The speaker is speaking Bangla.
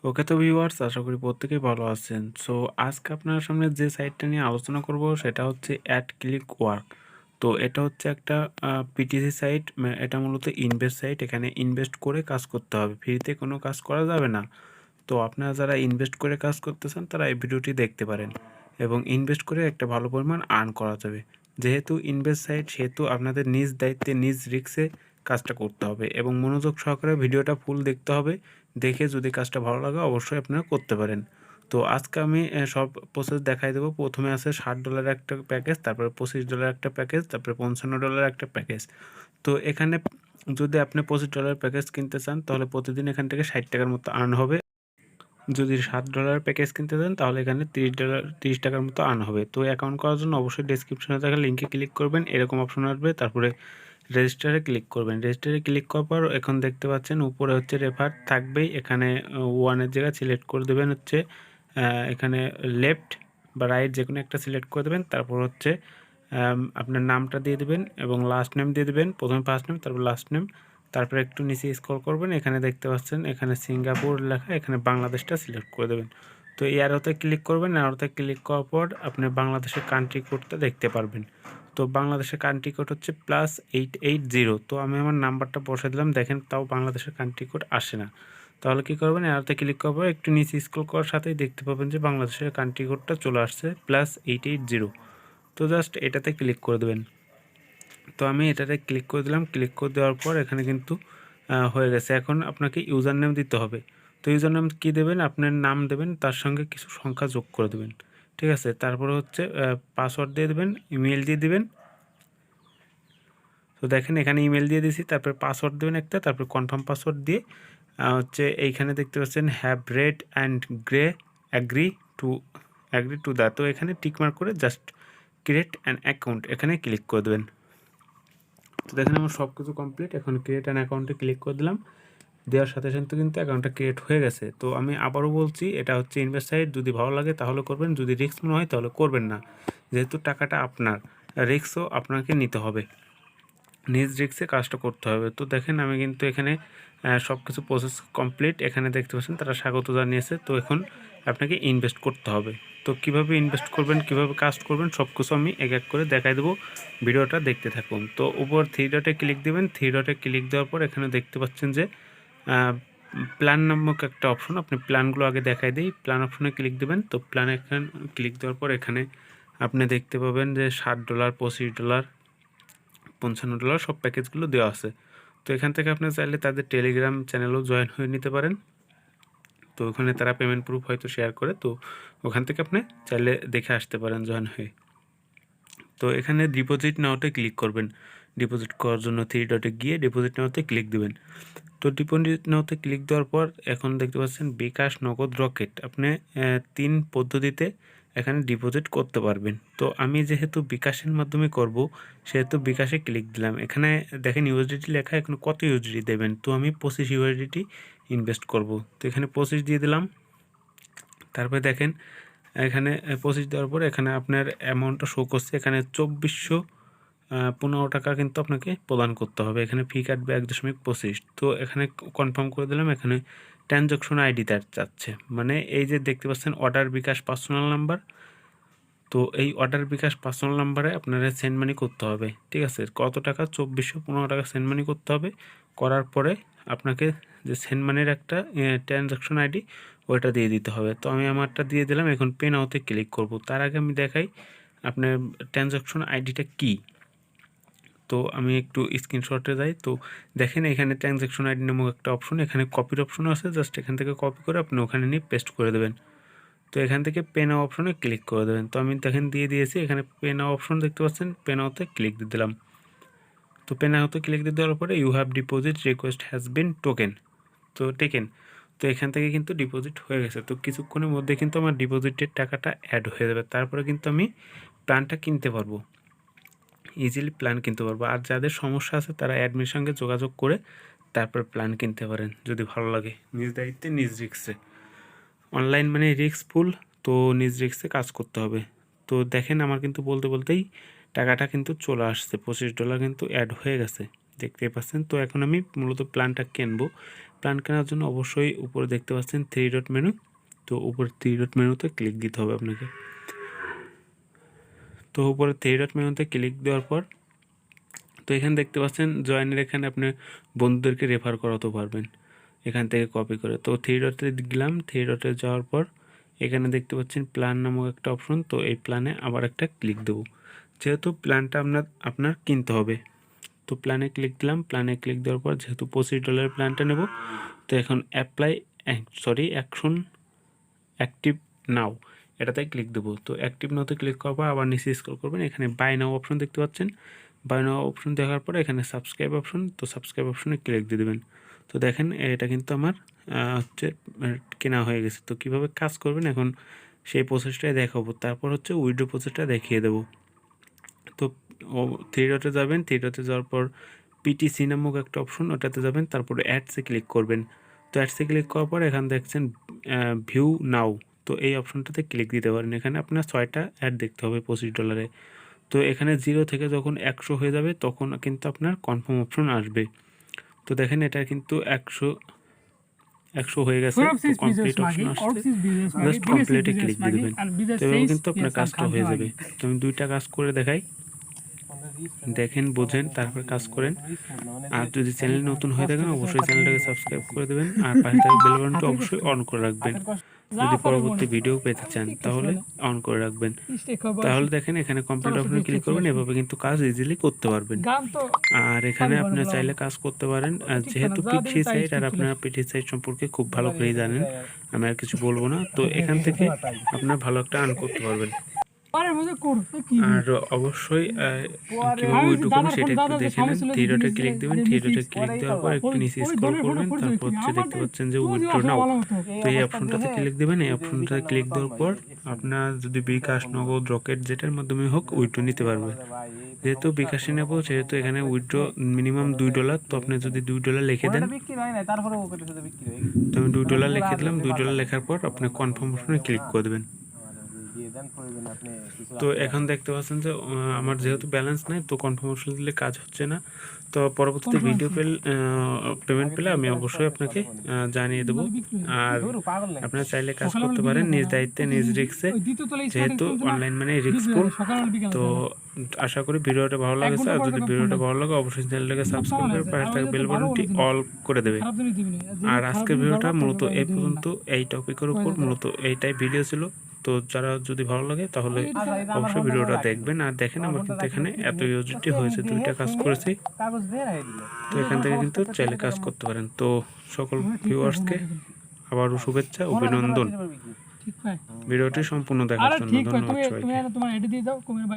ওকে তো ভিউয়ার্স, আশা করি প্রত্যেকেই ভালো আছেন। সো আজকে আপনার সামনে যে সাইটটা নিয়ে আলোচনা করব সেটা হচ্ছে অ্যাড ক্লিক ওয়ার্ক। তো এটা হচ্ছে একটা পিটিসি সাইট। এটা মূলত ইনভেস্ট সাইট। এখানে ইনভেস্ট করে কাজ করতে হবে, ফ্রিতে কোনো কাজ করা যাবে না। তো আপনারা যারা ইনভেস্ট করে কাজ করতে চান তারা এই ভিডিওটি দেখতে পারেন এবং ইনভেস্ট করে একটা ভালো পরিমাণ আর্ন করা যাবে। যেহেতু ইনভেস্ট সাইট, সেহেতু আপনাদের নিজ দায়িত্বে নিজ রিস্কে কাজটা করতে হবে এবং মনোযোগ সহকারে ভিডিওটা ফুল দেখতে হবে। দেখে যদি কাজটা ভালো লাগে অবশ্যই আপনারা করতে পারেন। তো আজকে আমি সব প্রসেস দেখাই দেবো। প্রথমে আছে $60 একটা প্যাকেজ, তারপরে $25 একটা প্যাকেজ, তারপরে $55 একটা প্যাকেজ। তো এখানে যদি আপনি $25 প্যাকেজ কিনতে চান তাহলে প্রতিদিন এখান থেকে $60 মতো আর্ন হবে। যদি $60 প্যাকেজ কিনতে চান তাহলে এখানে $30 মতো আর্ন হবে। তো অ্যাকাউন্ট করার জন্য অবশ্যই ডেসক্রিপশনে থাকা লিঙ্কে ক্লিক করবেন, এরকম অপশন আসবে। তারপরে রেজিস্টারে ক্লিক করবেন। রেজিস্টারে ক্লিক করার পর এখন দেখতে পাচ্ছেন উপরে হচ্ছে রেফার থাকবেই। এখানে ওয়ানের জায়গায় সিলেক্ট করে দেবেন হচ্ছে এখানে লেফট বা রাইট যে কোনো একটা সিলেক্ট করে দেবেন। তারপর হচ্ছে আপনার নামটা দিয়ে দেবেন এবং লাস্ট নেম দিয়ে দেবেন। প্রথমে ফার্স্ট নেম, তারপর লাস্ট নেম, তারপরে একটু নিচে স্ক্রল করবেন। এখানে দেখতে পাচ্ছেন এখানে সিঙ্গাপুর লেখা, এখানে বাংলাদেশটা সিলেক্ট করে দেবেন। তো এরোতে ক্লিক করবেন। এরোতে ক্লিক করার পর আপনি বাংলাদেশের কান্ট্রি কোডটা দেখতে পারবেন। তো বাংলাদেশের কান্ট্রি কোড হচ্ছে +880। তো আমি আমার নাম্বারটা বসে দিলাম, দেখেন তাও বাংলাদেশের কান্ট্রি কোড আসে না। তাহলে কী করবেন, এরোতে ক্লিক করার পর একটু নিচে স্ক্রল করার সাথেই দেখতে পাবেন যে বাংলাদেশের কান্ট্রি কোডটা চলে আসছে +880। তো জাস্ট এটাতে ক্লিক করে দেবেন। তো আমি এটাতে ক্লিক করে দিলাম। ক্লিক করে দেওয়ার পর এখানে কিন্তু হয়ে গেছে। এখন আপনাকে ইউজার নেম দিতে হবে। তো ইউজার নেম কী দেবেন, আপনার নাম দেবেন, তার সঙ্গে কিছু সংখ্যা যোগ করে দেবেন। ঠিক আছে, তারপরে হচ্ছে পাসওয়ার্ড দিয়ে দেবেন, ইমেল দিয়ে দেবেন। তো দেখেন এখানে ইমেল দিয়ে দিয়েছি, তারপরে পাসওয়ার্ড দেবেন একটা, তারপরে কনফার্ম পাসওয়ার্ড দিয়ে হচ্ছে এইখানে দেখতে পাচ্ছেন have read and agree to to the. তো এখানে টিকমার্ক করে জাস্ট ক্রিয়েট অ্যান অ্যাকাউন্ট এখানে ক্লিক করে দেবেন। তো দেখেন আমার সব কিছু কমপ্লিট। এখন ক্রিয়েট অ্যান অ্যাকাউন্টে ক্লিক করে দিলাম। দেওয়ার সাথে সাথে কিন্তু অ্যাকাউন্টটা ক্রিয়েট হয়ে গেছে। তো আমি আবারও বলছি, এটা হচ্ছে ইনভেস্ট সাইট। যদি ভালো লাগে তাহলে করবেন, যদি রিস্ক মনে হয় তাহলে করবেন না। যেহেতু টাকাটা আপনার, রিস্কও আপনাকে নিতে হবে, নিজ রিস্কে কাজটা করতে হবে। তো দেখেন আমি কিন্তু এখানে সব কিছু প্রসেস কমপ্লিট। এখানে দেখতে পাচ্ছেন তারা স্বাগত জানিয়েছে। তো এখন আপনাকে ইনভেস্ট করতে হবে। তো কিভাবে ইনভেস্ট করবেন, কিভাবে কাজ করবেন, সব কিছু আমি এক এক করে দেখাই দেবো। ভিডিওটা দেখতে থাকুন। তো উপর থ্রি ডটে ক্লিক দেবেন। থ্রি ডটে ক্লিক দেওয়ার পর এখানে দেখতে পাচ্ছেন যে প্ল্যান নামক একটা অপশন। আপনি প্ল্যানগুলো আগে দেখাই দিই। প্ল্যান অপশনে ক্লিক দেবেন। তো প্ল্যান এখানে ক্লিক দেওয়ার পর এখানে আপনি দেখতে পাবেন যে $60, $25, $55 সব প্যাকেজগুলো দেওয়া আছে। তো এখান থেকে আপনি চাইলে তাদের টেলিগ্রাম চ্যানেলেও জয়েন হয়ে নিতে পারেন। তো ওখানে তারা পেমেন্ট প্রুফ হয়তো শেয়ার করে, তো ওখান থেকে আপনি চাইলে দেখে আসতে পারেন জয়েন হয়ে। তো এখানে ডিপোজিট নাওতে ক্লিক করবেন। ডিপোজিট করার জন্য থ্রি ডটে গিয়ে ডিপোজিট নাওতে ক্লিক দেবেন। তো ডিপোজিট নাওতে ক্লিক দেওয়ার পর এখন দেখতে পাচ্ছেন বিকাশ, নগদ, রকেট। আপনি 3 পদ্ধতিতে এখানে ডিপোজিট করতে পারবেন। তো আমি যেহেতু বিকাশের মাধ্যমে করব, সেহেতু বিকাশে ক্লিক দিলাম। এখানে দেখেন ইউএসডিটি লেখা, এখন কত ইউএসডিটি দেবেন। তো আমি 25 ইউএসডিটি ইনভেস্ট করব। তো এখানে 25 দিয়ে দিলাম। তারপরে দেখেন এখানে 25 দেওয়ার পর এখানে আপনার অ্যামাউন্টটা শো করছে। এখানে 2415 টাকা কিন্তু আপনাকে প্রদান করতে হবে। এখানে ফি কাটবে 1.25। তো এখানে কনফার্ম করে দিলাম। এখানে ট্রানজাকশন আইডি তার চাচ্ছে, মানে এই যে দেখতে পাচ্ছেন অর্ডার বিকাশ পার্সোনাল নাম্বার। তো এই অর্ডার বিকাশ পার্সোনাল নাম্বারে আপনারা সেন্ড মানি করতে হবে। ঠিক আছে, কত টাকা, 2415 টাকা সেন্ড মানি করতে হবে। করার পরে আপনাকে যে সেন্ড মানির একটা ট্রানজাকশন আইডি ওইটা দিয়ে দিতে হবে। তো আমি আমারটা দিয়ে দিলাম। এখন পে নাওতে ক্লিক করব। তার আগে আমি দেখাই আপনার ট্রানজাকশন আইডিটা কী। তো আমি একটু স্ক্রিনশটে যাই। তো দেখেন এখানে ট্রানজাকশন আইডি নামক একটা অপশন, এখানে কপির অপশন আছে। জাস্ট এখান থেকে কপি করে আপনি ওখানে নিয়ে পেস্ট করে দেবেন। তো এখান থেকে পে নাও অপশনে ক্লিক করে দেবেন। তো আমি দেখেন দিয়ে দিয়েছি। এখানে পে নাও অপশন দেখতে পাচ্ছেন, পে নাওতে ক্লিক দিয়ে দিলাম। তো পে নাওতে ক্লিক দিয়ে দেওয়ার পরে you have deposit request has been taken. তো এখান থেকে কিন্তু ডিপোজিট হয়ে গেছে। তো কিছুক্ষণের মধ্যে কিন্তু আমার ডিপোজিটের টাকাটা অ্যাড হয়ে যাবে। তারপরে কিন্তু আমি প্ল্যানটা কিনতে পারবো, ইজিলি প্ল্যান কিনতে পারবো। আর যাদের সমস্যা আছে তারা অ্যাডমিনের সঙ্গে যোগাযোগ করে তারপর প্ল্যান কিনতে পারেন যদি ভালো লাগে। নিজ দায়িত্বে নিজ রিস্কে, অনলাইন মানে রিস্কফুল। তো নিজ রিস্কে কাজ করতে হবে। তো দেখেন আমার কিন্তু বলতে বলতেই টাকাটা কিন্তু চলে আসছে, $25 কিন্তু অ্যাড হয়ে গেছে। দেখতেই পাচ্ছেন। তো এখন আমি মূলত প্ল্যানটা কিনবো। প্ল্যান কেনার জন্য অবশ্যই উপরে দেখতে পাচ্ছেন 3 ডট মেনু। তো উপরে 3 ডট মেনুতে ক্লিক দিতে হবে আপনাকে। তো উপরে 3 ডট মেনুতে ক্লিক দেওয়ার পর তো এখানে দেখতে পাচ্ছেন জয়েনের এখানে আপনি বন্ধুদেরকে রেফার করাতে পারবেন এখান থেকে কপি করে। তো 3 ডটে গেলাম, 3 ডটে যাওয়ার পর এখানে দেখতে পাচ্ছেন প্ল্যান নামক একটা অপশন। তো এই প্ল্যানে আবার একটা ক্লিক দেবো, যেহেতু প্ল্যানটা আপনার কিনতে হবে। তো প্ল্যানে ক্লিক দিলাম, প্ল্যানে ক্লিক দেওয়ার পর যেহেতু $25 প্ল্যানটা নেব, তো এখন অ্যাকশন অ্যাক্টিভ নাও এটাতে ক্লিক দেবো। তো অ্যাক্টিভ নাওতে ক্লিক করার পর আবার নিচে স্ক্রল করবেন, এখানে বাই নাও অপশন দেখতে পাচ্ছেন। বাই নাও অপশন দেখার পর এখানে সাবস্ক্রাইব অপশন, তো সাবস্ক্রাইব অপশনে ক্লিক দিয়ে দেবেন। তো দেখেন এটা কিন্তু আমার হচ্ছে কেনা হয়ে গেছে। তো কীভাবে কাজ করবেন এখন সেই প্রসেসটাই দেখাবো, তারপর হচ্ছে উইথড্র প্রসেসটা দেখিয়ে দেবো। তো 3 ডটে যাবেন, 3 ডটে যাওয়ার পর পিটিসি নামক একটা অপশন, ওটাতে যাবেন, তারপরে অ্যাডসে ক্লিক করবেন। তো অ্যাডসে ক্লিক করার পর এখানে দেখছেন ভিউ নাও, তো এই অপশনটাতে ক্লিক দিতে পারেন। এখানে আপনার 6টা অ্যাড দেখতে হবে $25। তো এখানে 0 থেকে যখন 100 হয়ে যাবে তখন কিন্তু আপনার কনফার্ম অপশন আসবে। তো দেখেন এটা কিন্তু 100 হয়ে গেছে, তো কমপ্লিট অপশন আসছে, জাস্ট কমপ্লিটে ক্লিক দিয়ে দেবেন। তো এভাবে কিন্তু আপনার কাজটা হয়ে যাবে। তো আমি 2টা কাজ করে দেখাই, দেখেন বোঝেন তারপর কাজ করেন। আর যদি চ্যানেল নতুন হয়ে থাকেন অবশ্যই চ্যানেলটাকে সাবস্ক্রাইব করে দেবেন, আর পাশে থাকা বেল বাটনটা অবশ্যই অন করে রাখবেন। যদি পরবর্তী ভিডিও পেতে চান তাহলে অন করে রাখবেন। তাহলে দেখেন এখানে কমপ্লিট অপশনে ক্লিক করবেন, এভাবে কিন্তু কাজ ইজিলি করতে পারবেন। আর এখানে আপনারা চাইলে কাজ করতে পারেন, আর যেহেতু পিটিসি সাইট আর আপনারা পিটিসি সাইট সম্পর্কে খুব ভালো করেই জানেন, আমি আর কিছু বলবো না। তো এখান থেকে আপনারা ভালো একটা আর্ন করতে পারবেন। আর অবশ্যই কীভাবে উইথড্র করবেন সেটা একটু দেখে নেন। 3 ডটে ক্লিক দেবেন, 3 ডটে ক্লিক দেওয়ার পর একটু নিচে স্ক্রল করবেন, তারপর হচ্ছে দেখতে পাচ্ছেন যে উইথড্র নাও, তো এই অপশনটাতে ক্লিক দেবেন। এই অপশনটাতে ক্লিক দেওয়ার পর আপনার যদি বিকাশ, নগদ, রকেট যেটার মাধ্যমে হোক উইথড্র নিতে পারবেন। যেহেতু বিকাশে নেব সেহেতু এখানে উইথড্র মিনিমাম $2। তো আপনি যদি $2 লিখে দেন, তো আমি $2 লিখে দিলাম। $2 লেখার পর আপনি কনফার্ম অপশনে ক্লিক করে দেবেন। তো এখন দেখতে পাচ্ছেন যে আমার যেহেতু ব্যালেন্স নাই, তো কনফার্মেশন দিলে কাজ হচ্ছে না। তো পরবর্তীতে ভিডিও পেমেন্ট পেলে আমি অবশ্যই আপনাকে জানিয়ে দেবো। আর আপনারা চাইলে কাজ করতে পারেন নিজ দায়িত্বে, নিজ রিস্কে, যেহেতু অনলাইন মানে রিস্কফুল। তো আশা করি ভিডিওটা ভালো লাগছে, আর যদি ভিডিওটা ভালো লাগে অবশ্যই চ্যানেলটাকে সাবস্ক্রাইব করে পাশে থাকা বেল বাটনটি অল করে দেবে। আর আজকের ভিডিওটা মূলত এই পর্যন্ত, এই টপিকের উপর মূলত এইটাই ভিডিও ছিল। তো যারা যদি ভালো লাগে তাহলে অবশ্যই ভিডিওটা দেখবেন। আর দেখেন আমার কিন্তু এখানে এত ইউজিটি হয়েছে, 2টা কাজ করেছি। তো এখান থেকে কিন্তু চাইলে কাজ করতে পারেন। তো সকল ভিউয়ার্সকে আবারও শুভেচ্ছা, অভিনন্দন ভিডিওটি সম্পূর্ণ দেখার জন্য। ধন্যবাদ সবাইকে।